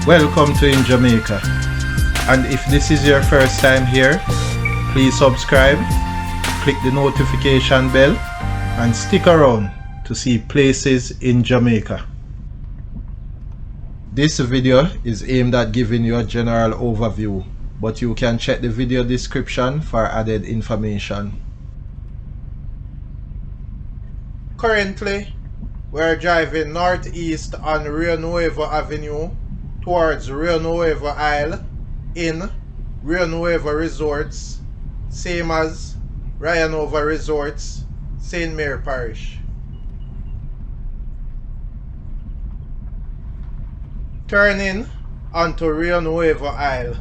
Welcome to InJamaica, and if this is your first time here, please subscribe, click the notification bell and stick around to see places in Jamaica. This video is aimed at giving you a general overview, but you can check the video description for added information. Currently, we are driving northeast on Rio Nuevo Avenue towards Rio Nuevo Aisle in Rio Nuevo Resorts, same as Rio Nuevo Resorts, St. Mary Parish. Turning onto Rio Nuevo Aisle.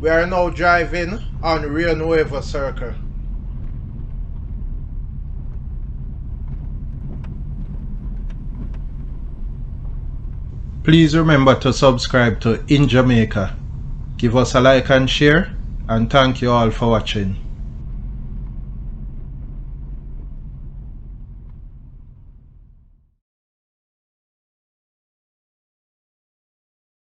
We are now driving on Rio Nuevo Circle. Please remember to subscribe to InJamaica. Give us a like and share, and thank you all for watching.